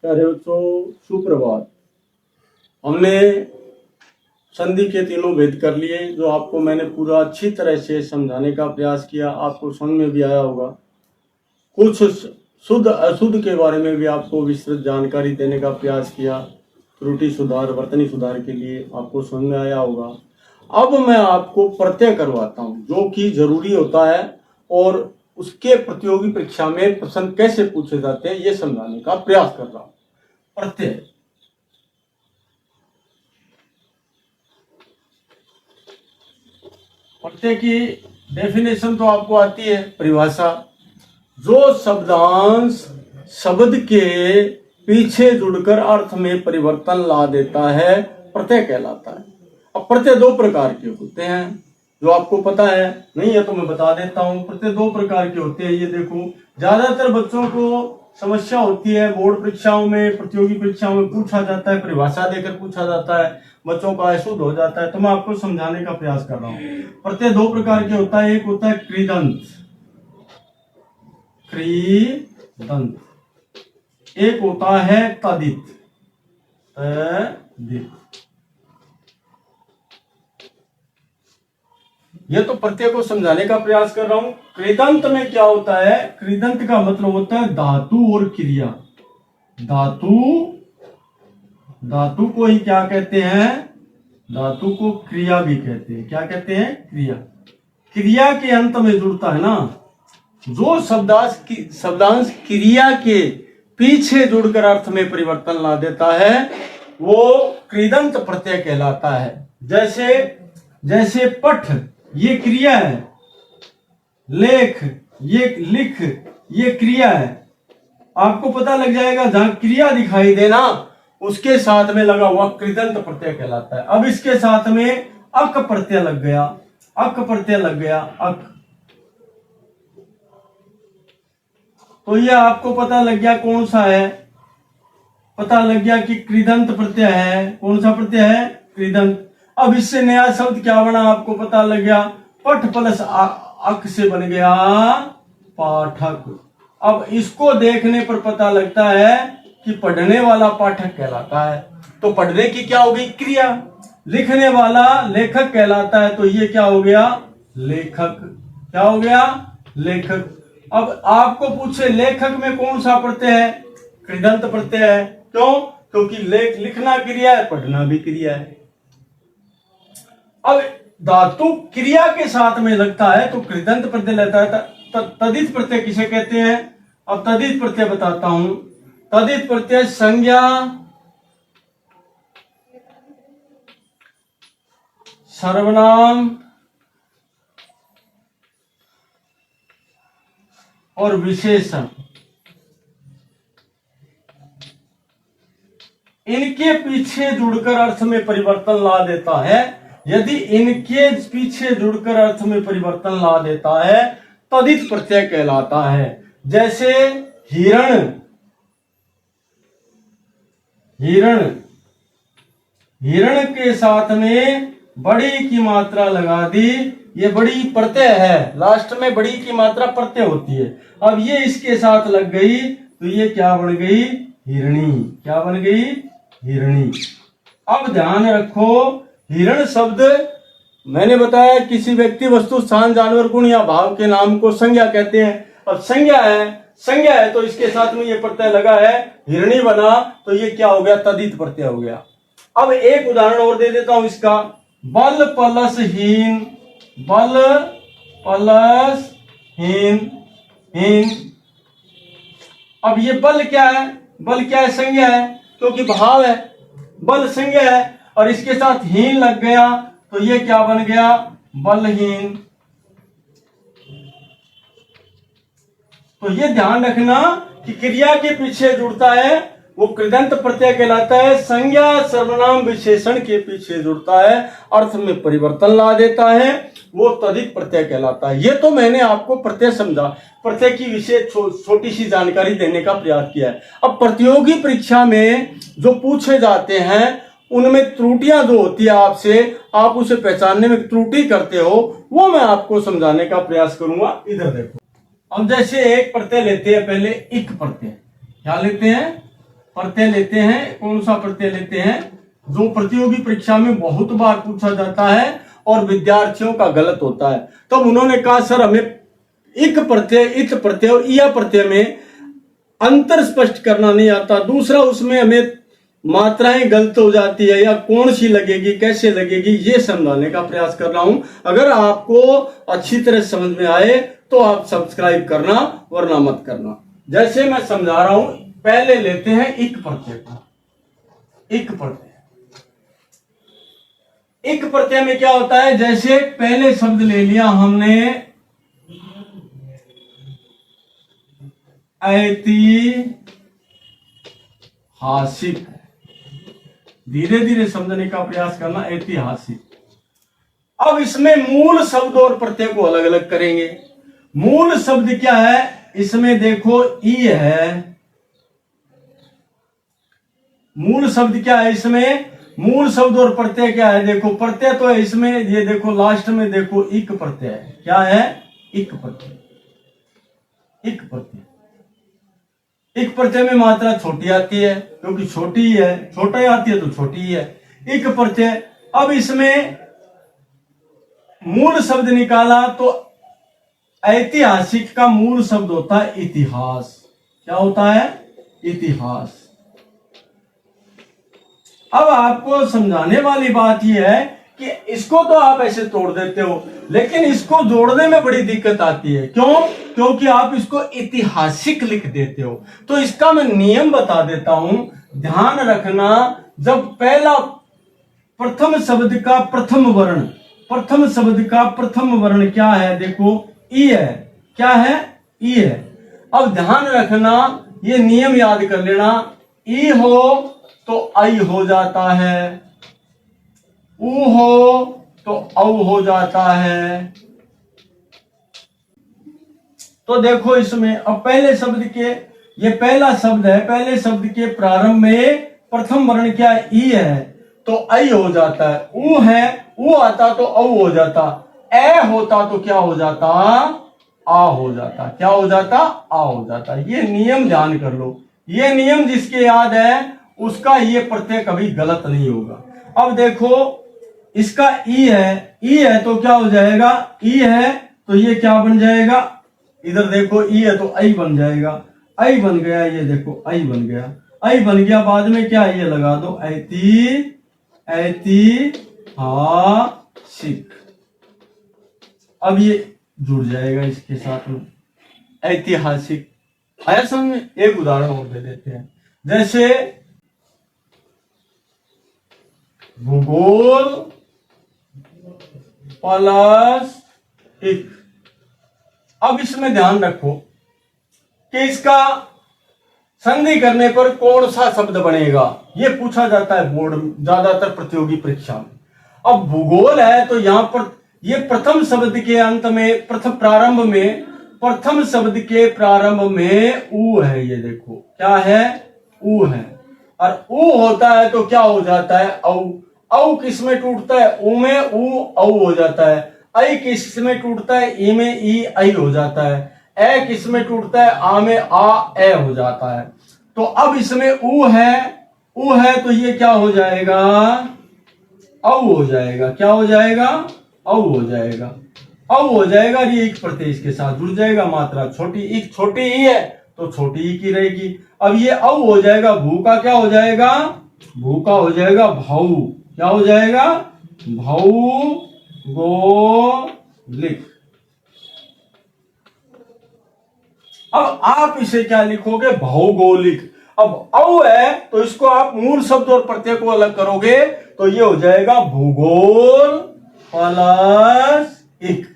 प्यारे बच्चों, सुप्रभात। हमने संधि के तीनों भेद कर लिए, जो आपको मैंने पूरा अच्छी तरह से समझाने का प्रयास किया। आपको समझ में भी आया होगा। कुछ शुद्ध अशुद्ध के बारे में भी आपको विस्तृत जानकारी देने का प्रयास किया। त्रुटि सुधार, वर्तनी सुधार के लिए आपको समझ में आया होगा। अब मैं आपको प्रत्यय करवाता हूँ, जो कि जरूरी होता है, और उसके प्रतियोगी परीक्षा में प्रश्न कैसे पूछे जाते हैं ये समझाने का प्रयास कर रहा हूँ। प्रत्यय प्रत्यय की डेफिनेशन तो आपको आती है, परिभाषा। जो शब्दांश शब्द के पीछे जुड़कर अर्थ में परिवर्तन ला देता है, प्रत्यय कहलाता है। अब प्रत्यय दो प्रकार के होते हैं, जो आपको पता है। नहीं है तो मैं बता देता हूँ। प्रत्यय दो प्रकार के होते हैं। ये देखो, ज्यादातर बच्चों को समस्या होती है, बोर्ड परीक्षाओं में, प्रतियोगी परीक्षाओं में पूछा जाता है, परिभाषा देकर पूछा जाता है, बच्चों का अशुद्ध हो जाता है। तो मैं आपको समझाने का प्रयास कर रहा हूँ। प्रत्यय दो प्रकार के होता है। एक होता है कृदंत, कृदंत। एक होता है तदित, तदित। ये तो प्रत्यय को समझाने का प्रयास कर रहा हूं। कृदंत में क्या होता है? कृदंत का मतलब होता है धातु और क्रिया। धातु को ही क्या कहते हैं? धातु को क्रिया भी कहते हैं। क्या कहते हैं? क्रिया। क्रिया के अंत में जुड़ता है ना, जो शब्दांश क्रिया के पीछे जुड़कर अर्थ में परिवर्तन ला देता है, वो कृदंत प्रत्यय कहलाता है। जैसे पठ, ये क्रिया है। लेख, ये लिख, ये क्रिया है। आपको पता लग जाएगा, जहां क्रिया दिखाई देना उसके साथ में लगा हुआ कृदंत प्रत्यय कहलाता है। अब इसके साथ में अक प्रत्यय लग गया, अक प्रत्यय लग गया, अक। तो ये आपको पता लग गया कौन सा है। पता लग गया कि कृदंत प्रत्यय है। कौन सा प्रत्यय है? कृदंत। अब इससे नया शब्द क्या बना आपको पता लग गया। पठ प्लस अक से बन गया पाठक। अब इसको देखने पर पता लगता है कि पढ़ने वाला पाठक कहलाता है। तो पढ़ने की क्या हो गई? क्रिया। लिखने वाला लेखक कहलाता है। तो ये क्या हो गया? लेखक। क्या हो गया? लेखक। अब आपको पूछे लेखक में कौन सा प्रत्यय है? कृदंत प्रत्यय है। क्यों? क्योंकि लिखना क्रिया है, पढ़ना भी क्रिया है। अब धातु क्रिया के साथ में लगता है तो कृदंत प्रत्यय लगता है। तदित प्रत्यय किसे कहते हैं? अब तदित प्रत्यय बताता हूं। तदित प्रत्यय संज्ञा, सर्वनाम और विशेषण, इनके पीछे जुड़कर अर्थ में परिवर्तन ला देता है। यदि इनके पीछे जुड़कर अर्थ में परिवर्तन ला देता है, तदित प्रत्यय कहलाता है। जैसे हिरण, हिरण, हिरण के साथ में बड़ी की मात्रा लगा दी, ये बड़ी प्रत्यय है। लास्ट में बड़ी की मात्रा प्रत्यय होती है। अब ये इसके साथ लग गई तो ये क्या बन गई? हिरणी। क्या बन गई? हिरणी। अब ध्यान रखो, हिरण शब्द मैंने बताया किसी व्यक्ति, वस्तु, स्थान, जानवर, गुण या भाव के नाम को संज्ञा कहते हैं। अब संज्ञा है तो इसके साथ में ये प्रत्यय लगा है, हिरणी बना, तो ये क्या हो गया? तदित प्रत्यय हो गया। अब एक उदाहरण और दे देता हूं इसका। बल प्लस हीन, बल प्लस हीन, हीन। अब ये बल क्या है? बल क्या है? संज्ञा है, क्योंकि भाव है। बल संज्ञा है और इसके साथ हीन लग गया तो ये क्या बन गया? बलहीन। तो ये ध्यान रखना कि क्रिया के पीछे जुड़ता है वो कृदंत प्रत्यय कहलाता है। संज्ञा, सर्वनाम, विशेषण के पीछे जुड़ता है, अर्थ में परिवर्तन ला देता है, वो तदित प्रत्यय कहलाता है। ये तो मैंने आपको प्रत्यय समझा, प्रत्यय की विशेष छोटी सी जानकारी देने का प्रयास किया है। अब प्रतियोगी परीक्षा में जो पूछे जाते हैं उनमें त्रुटियां जो होती है आपसे, आप उसे पहचानने में त्रुटि करते हो, वो मैं आपको समझाने का प्रयास करूंगा। इधर देखो। अब जैसे एक प्रत्यय लेते हैं, पहले इक प्रत्यय। क्या लेते हैं? प्रत्यय लेते हैं, कौन सा प्रत्यय लेते हैं जो प्रतियोगी परीक्षा में बहुत बार पूछा जाता है और विद्यार्थियों का गलत होता है। तब उन्होंने कहा सर हमें इक प्रत्यय, इत प्रत्यय और इया प्रत्यय में अंतर स्पष्ट करना नहीं आता। दूसरा, उसमें हमें मात्राएं गलत हो जाती है या कौन सी लगेगी, कैसे लगेगी, ये समझाने का प्रयास कर रहा हूं। अगर आपको अच्छी तरह समझ में आए तो आप सब्सक्राइब करना, वरना मत करना। जैसे मैं समझा रहा हूं, पहले लेते हैं इक प्रत्यय को। इक प्रत्यय, इक प्रत्यय में क्या होता है, जैसे पहले शब्द ले लिया हमने ऐतिहासिक, धीरे धीरे समझने का प्रयास करना, ऐतिहासिक। अब इसमें मूल शब्द और प्रत्यय को अलग अलग करेंगे। मूल शब्द क्या है, इसमें देखो ई है। मूल शब्द क्या है इसमें, मूल शब्द और प्रत्यय क्या है, देखो प्रत्यय तो है इसमें, ये देखो लास्ट में देखो इक प्रत्यय है। क्या है, इक प्रत्यय। इक प्रत्यय, इक प्रत्यय में मात्रा छोटी आती है क्योंकि छोटी ही है, छोटा ही आती है तो छोटी ही है, इक प्रत्यय। अब इसमें मूल शब्द निकाला तो ऐतिहासिक का मूल शब्द होता है इतिहास। क्या होता है, इतिहास। अब आपको समझाने वाली बात यह है कि इसको तो आप ऐसे तोड़ देते हो, लेकिन इसको जोड़ने में बड़ी दिक्कत आती है। क्यों, क्योंकि आप इसको ऐतिहासिक लिख देते हो। तो इसका मैं नियम बता देता हूं, ध्यान रखना। जब पहला प्रथम शब्द का प्रथम वर्ण, प्रथम शब्द का प्रथम वर्ण क्या है, देखो ई है। क्या है, ई है। अब ध्यान रखना, ये नियम याद कर लेना, ई हो तो आई हो जाता है, ऊ हो तो औ हो जाता है। तो देखो इसमें अब पहले शब्द के, ये पहला शब्द है, पहले शब्द के प्रारंभ में प्रथम वर्ण क्या है, ई है, तो आई हो जाता है। ऊ है, ऊ आता तो औ हो जाता। ए होता तो क्या हो जाता, आ हो जाता। क्या हो जाता, आ हो जाता। ये नियम ध्यान कर लो। ये नियम जिसके याद है उसका ये प्रत्यय कभी गलत नहीं होगा। अब देखो इसका ई है, ई है तो क्या हो जाएगा, ई है तो ये क्या बन जाएगा, इधर देखो ई है तो आई बन जाएगा। आई बन गया, ये देखो आई बन गया। आई बन गया, बाद में क्या ये लगा दो, ऐतिहासिक। अब ये जुड़ जाएगा इसके साथ में, ऐतिहासिक। आया समझ में। एक उदाहरण और दे देते हैं, जैसे भूगोल प्लस इक। अब इसमें ध्यान रखो कि इसका संधि करने पर कौन सा शब्द बनेगा, यह पूछा जाता है बोर्ड में, ज्यादातर प्रतियोगी परीक्षा में। अब भूगोल है तो यहां पर ये प्रथम शब्द के अंत में, प्रथम प्रारंभ में, प्रथम शब्द के प्रारंभ में ऊ है। ये देखो क्या है, ऊ है। और ऊ होता है तो क्या हो जाता है, औ। औ किस में टूटता है, ऊ में ऊ औ हो जाता है। आई किस में टूटता है, ई में ई आई हो जाता है। ए किस में टूटता है, आ में आ ए हो जाता है। तो अब इसमें ऊ है तो ये क्या हो जाएगा, औ हो जाएगा। क्या हो जाएगा, औ हो जाएगा। औ हो जाएगा, ये एक प्रत्यय इसके साथ जुड़ जाएगा। मात्रा छोटी, एक छोटी ही है तो छोटी ही की रहेगी। अब ये औ हो जाएगा, भू का क्या हो जाएगा, भू का हो जाएगा भाऊ। क्या हो जाएगा, भौगोलिक। अब आप इसे क्या लिखोगे, भौगोलिक। अब औ है तो इसको आप मूल शब्द और प्रत्यय को अलग करोगे तो ये हो जाएगा भूगोल प्लस इक।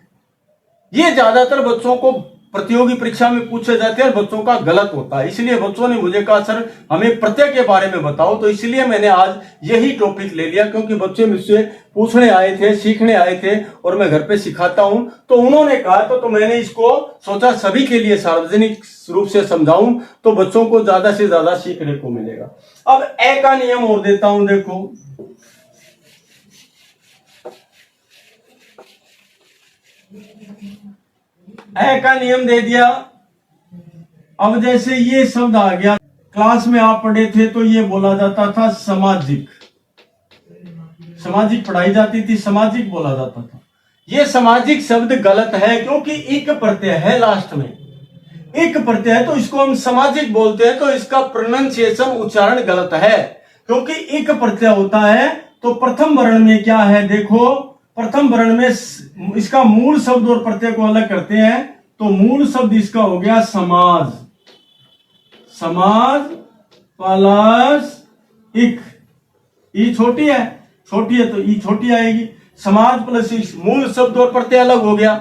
ये ज्यादातर बच्चों को प्रतियोगी परीक्षा में पूछे जाते हैं और बच्चों का गलत होता है। इसलिए बच्चों ने मुझे कहा सर हमें प्रत्यय के बारे में बताओ, तो इसलिए मैंने आज यही टॉपिक ले लिया, क्योंकि बच्चे मुझसे पूछने आए थे, सीखने आए थे और मैं घर पे सिखाता हूं। तो उन्होंने कहा तो मैंने इसको सोचा सभी के लिए सार्वजनिक रूप से समझाऊं तो बच्चों को ज्यादा से ज्यादा सीखने को मिलेगा। अब ए का नियम और देता हूं, देखो ए का नियम दे दिया। अब जैसे ये शब्द आ गया क्लास में आप पढ़े थे तो ये बोला जाता था सामाजिक, सामाजिक पढ़ाई जाती थी, सामाजिक बोला जाता था। ये सामाजिक शब्द गलत है क्योंकि इक प्रत्यय है लास्ट में, इक प्रत्यय है तो इसको हम सामाजिक बोलते हैं, तो इसका प्रोनाउंसिएशन उच्चारण गलत है क्योंकि इक प्रत्यय होता है। तो प्रथम वर्ण में क्या है देखो, प्रथम वर्ण में इसका मूल शब्द और प्रत्यय को अलग करते हैं, तो मूल शब्द इसका हो गया समाज, समाज प्लस इक, ई छोटी है, छोटी है तो ई छोटी आएगी, समाज प्लस इक, मूल शब्द और प्रत्यय अलग हो गया।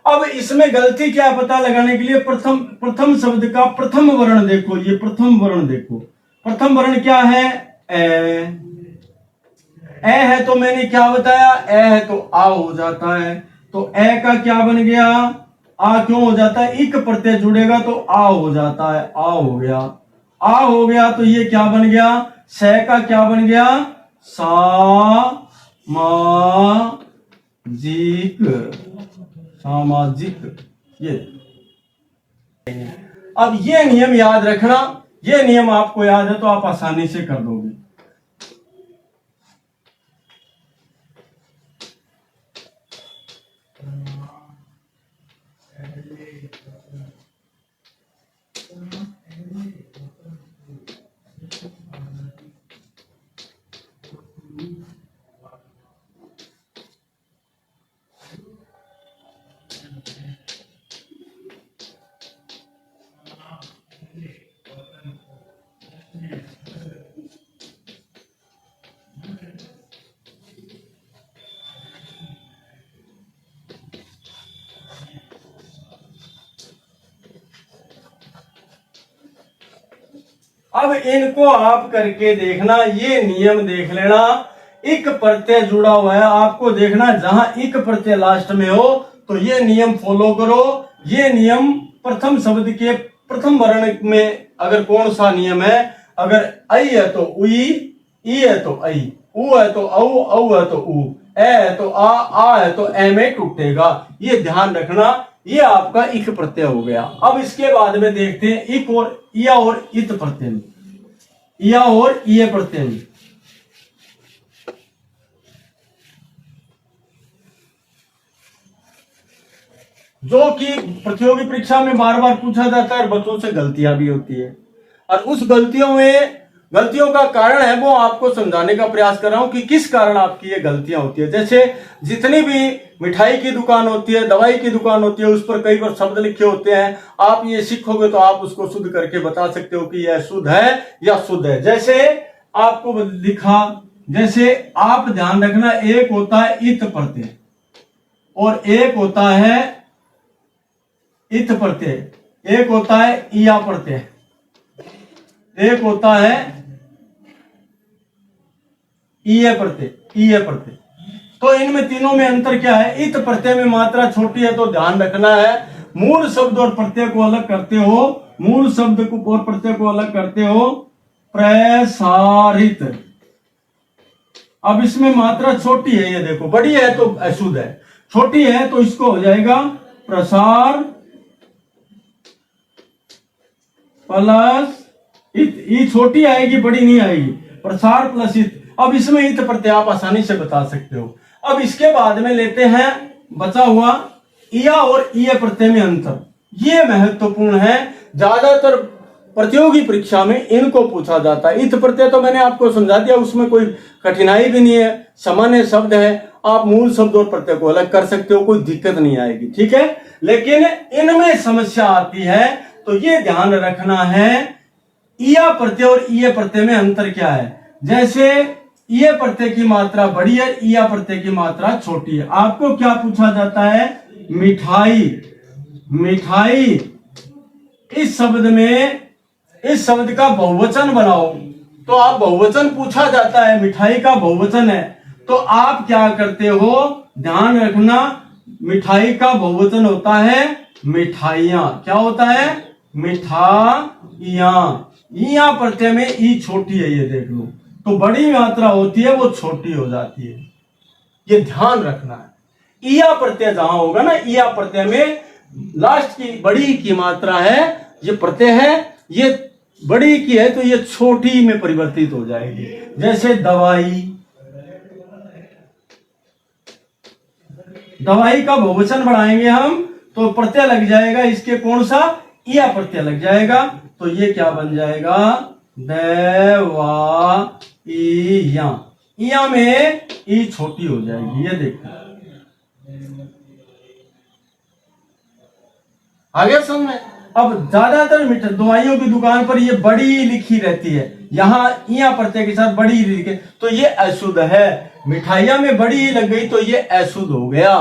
अब इसमें गलती क्या पता लगाने के लिए प्रथम शब्द का प्रथम वर्ण देखो, ये प्रथम वर्ण देखो, प्रथम वर्ण क्या है, ए है तो मैंने क्या बताया, ए है तो आ हो जाता है, तो ए का क्या बन गया, आ क्यों हो जाता है, इक प्रत्यय जुड़ेगा तो आ हो जाता है, आ हो गया, आ हो गया तो ये क्या बन गया, से का क्या बन गया, सामाजिक, सामाजिक। ये अब ये नियम याद रखना, ये नियम आपको याद है तो आप आसानी से कर दोगे। अब इनको आप करके देखना, ये नियम देख लेना, इक प्रत्यय जुड़ा हुआ है, आपको देखना जहां इक प्रत्यय लास्ट में हो तो ये नियम फॉलो करो। ये नियम प्रथम शब्द के प्रथम वर्ण में अगर कौन सा नियम है, अगर आई है तो उई, ई है तो आई, उ है तो औ है तो उ, ए है तो आ है तो ए में टूटेगा, ये ध्यान रखना। ये आपका इक प्रत्यय हो गया। अब इसके बाद में देखते हैं इक और इया और इत प्रत्यय में, इया और इये प्रत्यय में। जो कि प्रतियोगी परीक्षा में बार बार पूछा जाता है और बच्चों से गलतियां भी होती है, और उस गलतियों का कारण है वो आपको समझाने का प्रयास कर रहा हूं कि किस कारण आपकी ये गलतियां होती है। जैसे जितनी भी मिठाई की दुकान होती है, दवाई की दुकान होती है, उस पर कई बार शब्द लिखे होते हैं, आप ये सीखोगे तो आप उसको शुद्ध करके बता सकते हो कि यह शुद्ध है या शुद्ध है। जैसे आपको लिखा, जैसे आप ध्यान रखना, एक होता है इत प्रत्यय और एक होता है इत प्रत्यय, एक होता है इया प्रत्यय, एक होता है इये प्रत्यय, इये प्रत्यय। तो इनमें तीनों में अंतर क्या है, इत प्रत्यय में मात्रा छोटी है तो ध्यान रखना है, मूल शब्द और प्रत्यय को अलग करते हो, मूल शब्द को और प्रत्यय को अलग करते हो, प्रसारित। अब इसमें मात्रा छोटी है, ये देखो, बड़ी है तो अशुद्ध है, छोटी है तो इसको हो जाएगा प्रसार प्लस इत, ई छोटी आएगी, बड़ी नहीं आएगी, प्रसार प्लस इत। अब इसमें इत प्रत्यय आप आसानी से बता सकते हो। अब इसके बाद में लेते हैं बचा हुआ इया और इये प्रत्यय में अंतर। ये महत्वपूर्ण है, ज्यादातर प्रतियोगी परीक्षा में इनको पूछा जाता है। इत प्रत्यय तो मैंने आपको समझा दिया, उसमें कोई कठिनाई भी नहीं है, सामान्य शब्द है, आप मूल शब्द और प्रत्यय को अलग कर सकते हो, कोई दिक्कत नहीं आएगी, ठीक है। लेकिन इनमें समस्या आती है, तो ये ध्यान रखना है इया प्रत्यय और इये प्रत्यय में अंतर क्या है। जैसे इये प्रत्यय की मात्रा बड़ी है, इया प्रत्यय की मात्रा छोटी है। आपको क्या पूछा जाता है, मिठाई, मिठाई इस शब्द में, इस शब्द का बहुवचन बनाओ, तो आप बहुवचन पूछा जाता है, मिठाई का बहुवचन है, तो आप क्या करते हो, ध्यान रखना, मिठाई का बहुवचन होता है मिठाइयां। क्या होता है, मिठाइयां। इया प्रत्यय में ई छोटी है, ये देख लो, तो बड़ी मात्रा होती है वो छोटी हो जाती है, ये ध्यान रखना है। इया प्रत्यय जहां होगा ना, इया प्रत्यय में लास्ट की बड़ी की मात्रा है, ये प्रत्यय है, ये बड़ी की है तो ये छोटी में परिवर्तित हो जाएगी। जैसे दवाई, दवाई का बहुवचन बढ़ाएंगे हम तो प्रत्यय लग जाएगा, इसके कौन सा, इया प्रत्यय लग जाएगा, तो ये क्या बन जाएगा, देवा इया, इया में ई छोटी हो जाएगी। ये देखो आगे समझ में। अब ज्यादातर दवाइयों की दुकान पर ये बड़ी लिखी रहती है, यहाँ इया प्रत्यय के साथ बड़ी लिखे तो ये अशुद्ध है। मिठाइया में बड़ी लग गई तो ये अशुद्ध हो गया।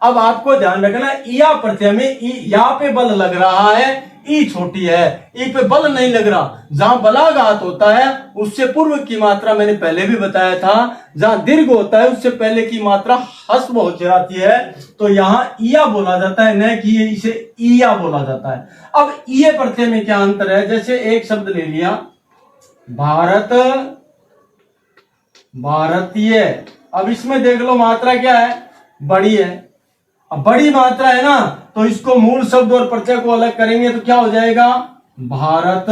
अब आपको ध्यान रखना, इया प्रत्यय में या पे बल लग रहा है, ई छोटी है, ई पे बल नहीं लग रहा। जहां बलाघात होता है उससे पूर्व की मात्रा मैंने पहले भी बताया था, जहां दीर्घ होता है उससे पहले की मात्रा हस्व हो जाती है, तो यहाँ इया बोला जाता है, न कि इसे इया बोला जाता है। अब ये प्रत्यय में क्या अंतर है, जैसे एक शब्द ले लिया भारत, भारतीय, अब इसमें देख लो मात्रा क्या है, बड़ी है। अब बड़ी मात्रा है ना, तो इसको मूल शब्द और प्रत्यय को अलग करेंगे तो क्या हो जाएगा, भारत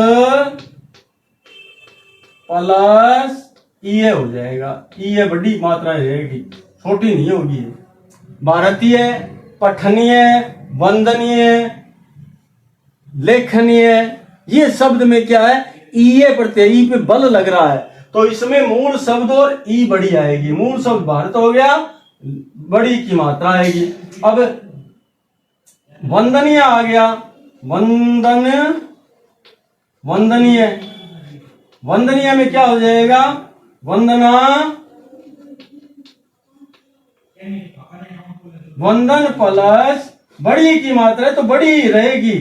प्लस ये हो जाएगा, ये बड़ी मात्रा रहेगी, छोटी नहीं होगी। भारतीय, पठनीय, वंदनीय, लेखनीय, ये शब्द में क्या है, ये प्रत्यय, ई पे बल लग रहा है, तो इसमें मूल शब्द और ई बड़ी आएगी। मूल शब्द भारत हो गया, बड़ी की मात्रा आएगी। अब वंदनीय आ गया, वंदन, वंदनीय, वंदनीय में क्या हो जाएगा, वंदना, वंदन प्लस बड़ी की मात्रा है तो बड़ी रहेगी,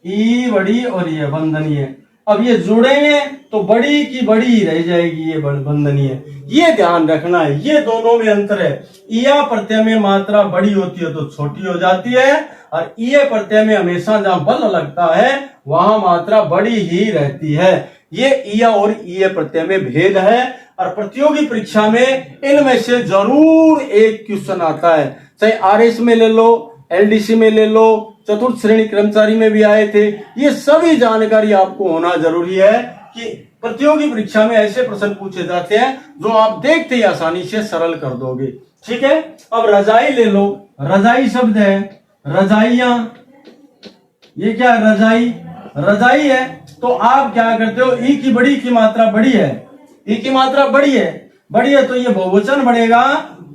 ई बड़ी और ये वंदनीय। अब ये जुड़ेंगे तो बड़ी की बड़ी रह जाएगी, ये वंदनीय। ये ध्यान रखना है, ये दोनों में अंतर है। इया प्रत्यय में मात्रा बड़ी होती है तो छोटी हो जाती है, और ये प्रत्यय में हमेशा जहां बल लगता है वहां मात्रा बड़ी ही रहती है। ये इया और ये प्रत्यय में भेद है, और प्रतियोगी परीक्षा में इनमें से जरूर एक क्वेश्चन आता है, चाहे आरएस में ले लो, एलडीसी में ले लो, चतुर्थ श्रेणी कर्मचारी में भी आए थे। ये सभी जानकारी आपको होना जरूरी है कि प्रतियोगी परीक्षा में ऐसे प्रश्न पूछे जाते हैं जो आप देखते ही आसानी से सरल कर दोगे। ठीक है, अब रजाई ले लो, रजाई शब्द है, रजाइयां, ये क्या है, रजाई, रजाई है, तो आप क्या करते हो, ई की बड़ी की मात्रा बड़ी है, ई की मात्रा बड़ी है, बड़ी है तो ये बहुवचन बढ़ेगा,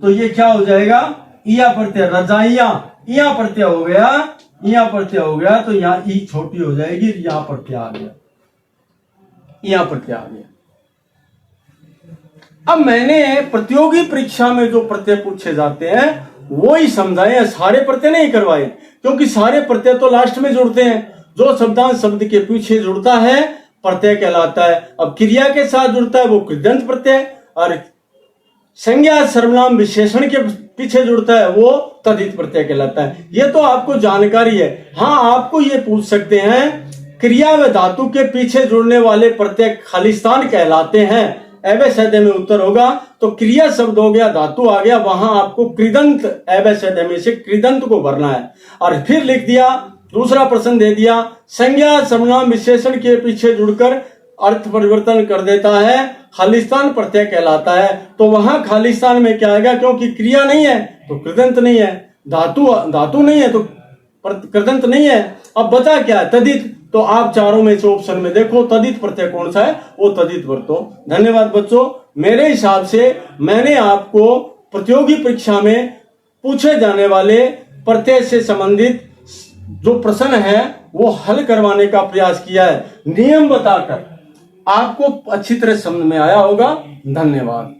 तो ये क्या हो जाएगा, इया प्रत्यय, रजाइयां, इया प्रत्यय हो गया, इया प्रत्यय हो गया, तो यहाँ ई छोटी हो जाएगी, यहाँ प्रत्यय आ गया, यहाँ प्रत्यय आ गया। अब मैंने प्रतियोगी परीक्षा में जो प्रत्यय पूछे जाते हैं वो ही समझाए, सारे प्रत्यय नहीं करवाए, क्योंकि सारे प्रत्यय तो लास्ट में जुड़ते हैं। जो शब्दांश शब्द के पीछे जुड़ता है प्रत्यय कहलाता है। अब क्रिया के साथ जुड़ता है वो कृदंत प्रत्यय, और संज्ञा सर्वनाम विशेषण के पीछे जुड़ता है वो तद्धित प्रत्यय कहलाता है। ये तो आपको जानकारी है। हाँ, आपको ये पूछ सकते हैं क्रिया व धातु के पीछे जुड़ने वाले प्रत्यय खालिस्तान कहलाते हैं, एवं सद में उत्तर होगा। तो क्रिया शब्द हो गया, धातु आ गया, वहां आपको कृदंत, एवं सद में से कृदंत को भरना है। और फिर लिख दिया, दूसरा प्रश्न दे दिया, संज्ञा सर्वनाम विशेषण के पीछे जुड़कर अर्थ परिवर्तन कर देता है, खालिस्तान प्रत्यय कहलाता है। तो वहां खालिस्तान में क्या आएगा, क्योंकि क्रिया नहीं है तो कृदंत नहीं है, धातु नहीं है तो कृदंत नहीं है। अब बचा क्या है, तद्धित। तो आप चारों में से ऑप्शन में देखो तद्धित प्रत्यय कौन सा है, वो तद्धित वरतो। धन्यवाद बच्चों। मेरे हिसाब से मैंने आपको प्रतियोगी परीक्षा में पूछे जाने वाले प्रत्यय से संबंधित जो प्रश्न है वो हल करवाने का प्रयास किया है, नियम बताकर। आपको अच्छी तरह समझ में आया होगा। धन्यवाद।